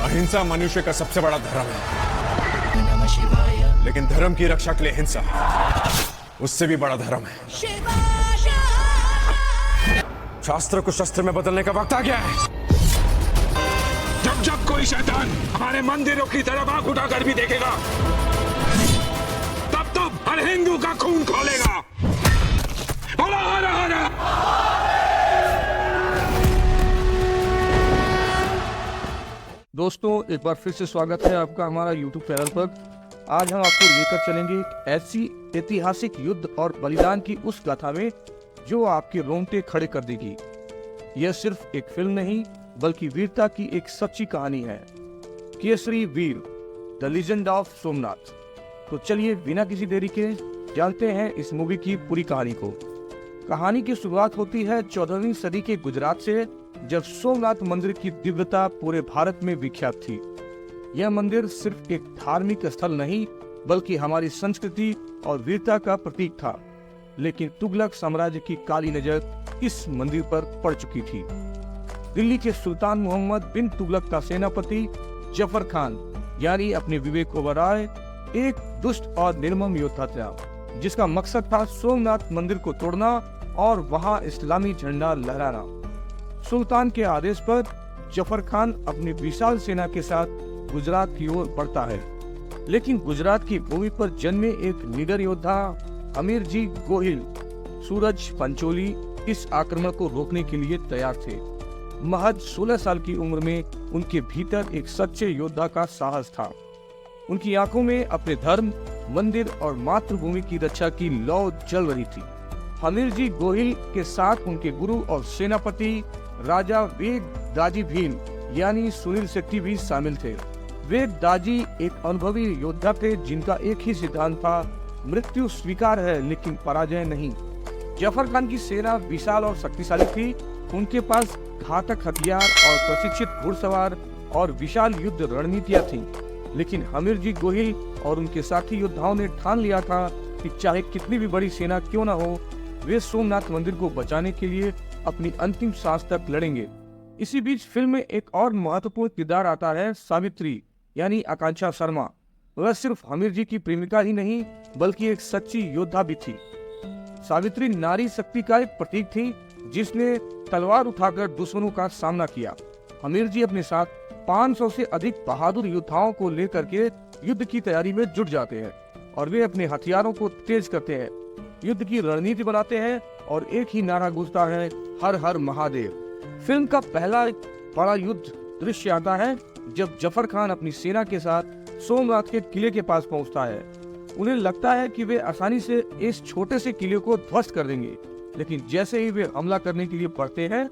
अहिंसा मनुष्य का सबसे बड़ा धर्म है, लेकिन धर्म की रक्षा के लिए हिंसा उससे भी बड़ा धर्म है। शास्त्र को शस्त्र में बदलने का वक्त आ गया है। जब जब कोई शैतान हमारे मंदिरों की तरफ आंख उठाकर भी देखेगा, तब तब हर हिंदू का खून खोलेगा। बोलो हर हर। दोस्तों, एक बार फिर से स्वागत है आपका हमारा YouTube चैनल पर। आज हम आपको लेकर चलेंगे एक ऐसी ऐतिहासिक युद्ध और बलिदान की उस गाथा में जो आपके रोंगटे खड़े कर देगी। यह सिर्फ एक फिल्म नहीं बल्कि वीरता की एक सच्ची कहानी है। केसरी वीर, द लीजेंड ऑफ सोमनाथ। तो चलिए बिना किसी देरी के जानते हैं इस मूवी की पूरी कहानी को। कहानी की शुरुआत होती है 14वीं सदी के गुजरात से, जब सोमनाथ मंदिर की दिव्यता पूरे भारत में विख्यात थी। यह मंदिर सिर्फ एक धार्मिक स्थल नहीं बल्कि हमारी संस्कृति और वीरता का प्रतीक था। लेकिन तुगलक साम्राज्य की काली नजर इस मंदिर पर पड़ चुकी थी। दिल्ली के सुल्तान मोहम्मद बिन तुगलक का सेनापति जफर खान यानी अपने विवेक ओबराय एक दुष्ट और निर्मम योद्धा था, जिसका मकसद था सोमनाथ मंदिर को तोड़ना और वहां इस्लामी झंडा लहराना। सुल्तान के आदेश पर जफर खान अपनी विशाल सेना के साथ गुजरात की ओर बढ़ता है। लेकिन गुजरात की भूमि पर जन्मे एक निडर योद्धा अमीरजी गोहिल, सूरज पंचोली, इस आक्रमण को रोकने के लिए तैयार थे। महज 16 साल की उम्र में उनके भीतर एक सच्चे योद्धा का साहस था। उनकी आंखों में अपने धर्म, मंदिर और मातृभूमि की रक्षा की लौ जल रही थी। अमीरजी गोहिल के साथ उनके गुरु और सेनापति राजा वेद दाजी भीम यानी सुनील शेट्टी भी शामिल थे। वेद दाजी एक अनुभवी योद्धा थे जिनका एक ही सिद्धांत था, मृत्यु स्वीकार है लेकिन पराजय नहीं। जफर खान की सेना विशाल और शक्तिशाली थी। उनके पास घातक हथियार और प्रशिक्षित घुड़सवार और विशाल युद्ध रणनीतियां थीं। लेकिन अमीरजी गोहिल और उनके साथी योद्धाओं ने ठान लिया था कि चाहे कितनी भी बड़ी सेना क्यों न हो, वे सोमनाथ मंदिर को बचाने के लिए अपनी अंतिम सांस तक लड़ेंगे। इसी बीच फिल्म में एक और महत्वपूर्ण किरदार आता है, सावित्री यानी आकांक्षा शर्मा। वह सिर्फ आमिर जी की प्रेमिका ही नहीं बल्कि एक सच्ची योद्धा भी थी। सावित्री नारी शक्ति का एक प्रतीक थी जिसने तलवार उठाकर दुश्मनों का सामना किया। आमिर जी अपने साथ 500 से अधिक बहादुर योद्धाओं को लेकर के युद्ध की तैयारी में जुट जाते हैं और वे अपने हथियारों को तेज करते हैं, युद्ध की रणनीति बनाते हैं और एक ही नारा गूंजता है, हर हर महादेव। फिल्म का पहला बड़ा युद्ध दृश्य आता है जब जफर खान अपनी सेना के साथ सोमनाथ के किले के पास पहुंचता है। उन्हें लगता है कि वे आसानी से इस छोटे से किले को ध्वस्त कर देंगे, लेकिन जैसे ही वे हमला करने के लिए बढ़ते हैं,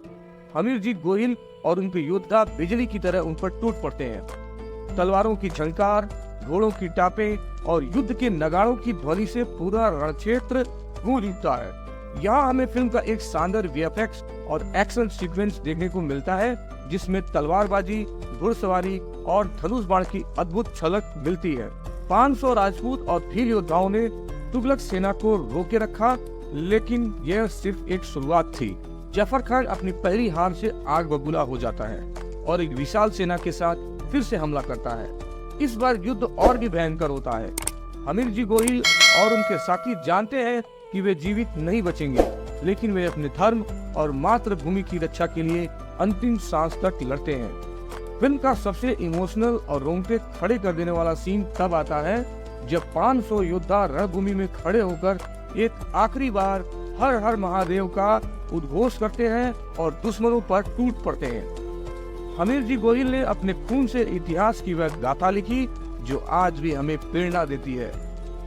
अमीरजी गोहिल और उनके योद्धा बिजली की तरह उन पर टूट पड़ते हैं। तलवारों की झंकार, घोड़ों की टापें और युद्ध के नगाड़ों की ध्वनि से पूरा रणक्षेत्र गूंज उठता है। यहाँ हमें फिल्म का एक शानदार वीएफएक्स और एक्शन सीक्वेंस देखने को मिलता है, जिसमें तलवारबाजी, घुड़सवारी और धनुष बाण की अद्भुत झलक मिलती है। 500 राजपूत और भील योद्धाओं ने तुगलक सेना को रोके रखा, लेकिन यह सिर्फ एक शुरुआत थी। जफर खान अपनी पहली हार से आग बबूला हो जाता है और एक विशाल सेना के साथ फिर से हमला करता है। इस बार युद्ध और भी भयंकर होता है। अमीरजी गोहिल और उनके साथी जानते हैं कि वे जीवित नहीं बचेंगे, लेकिन वे अपने धर्म और मातृभूमि की रक्षा के लिए अंतिम सांस तक लड़ते हैं। फिल्म का सबसे इमोशनल और रोंगटे खड़े कर देने वाला सीन तब आता है जब 500 योद्धा रणभूमि में खड़े होकर एक आखिरी बार हर हर महादेव का उद्घोष करते हैं और दुश्मनों पर टूट पड़ते हैं। अमीरजी गोहिल ने अपने खून से इतिहास की वह गाथा लिखी जो आज भी हमें प्रेरणा देती है।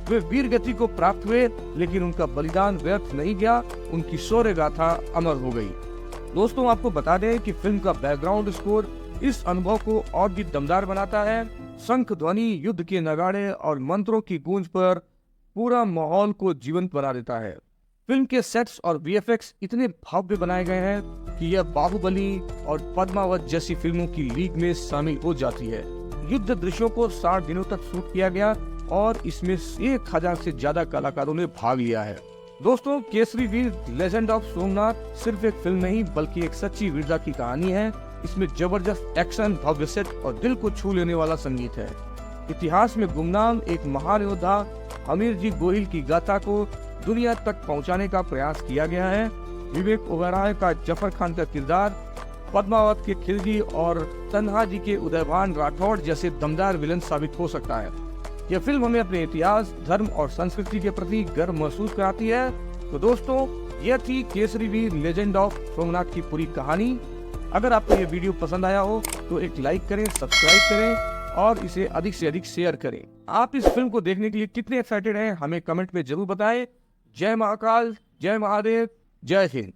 वे वीर गति को प्राप्त हुए, लेकिन उनका बलिदान व्यर्थ नहीं गया, उनकी शौर्य गाथा अमर हो गई। दोस्तों, आपको बता दें कि फिल्म का बैकग्राउंड स्कोर इस अनुभव को और भी दमदार बनाता है। शंख ध्वनि, युद्ध के नगाड़े और मंत्रों की गूंज पर पूरा माहौल को जीवंत बना देता है। फिल्म के सेट्स और वीएफएक्स इतने भव्य बनाए गए हैं कि यह बाहुबली और पद्मावत जैसी फिल्मों की लीग में शामिल हो जाती है। युद्ध दृश्यों को 60 दिनों तक शूट किया गया और इसमें 1000 से ज्यादा कलाकारों ने भाग लिया है। दोस्तों, केसरी वीर लेजेंड ऑफ सोमनाथ सिर्फ एक फिल्म नहीं बल्कि एक सच्ची वीरता की कहानी है। इसमें जबरदस्त एक्शन, भव्य सेट और दिल को छू लेने वाला संगीत है। इतिहास में गुमनाम एक महान योद्धा हमीर जी गोहिल की गाथा को दुनिया तक पहुंचाने का प्रयास किया गया है। विवेक ओबेरॉय का जफर खान का किरदार, पद्मावत के खिलजी और तन्हा जी के उदयभान राठौड़ जैसे दमदार विलन साबित हो सकता है। यह फिल्म हमें अपने इतिहास, धर्म और संस्कृति के प्रति गर्व महसूस कराती है। तो दोस्तों, यह थी केसरी वीर लेजेंड ऑफ सोमनाथ की पूरी कहानी। अगर आपको यह वीडियो पसंद आया हो तो एक लाइक करें, सब्सक्राइब करें और इसे अधिक से अधिक शेयर करें। आप इस फिल्म को देखने के लिए कितने एक्साइटेड हैं हमें कमेंट में जरूर बताएं। जय महाकाल, जय महादेव, जय हिंद।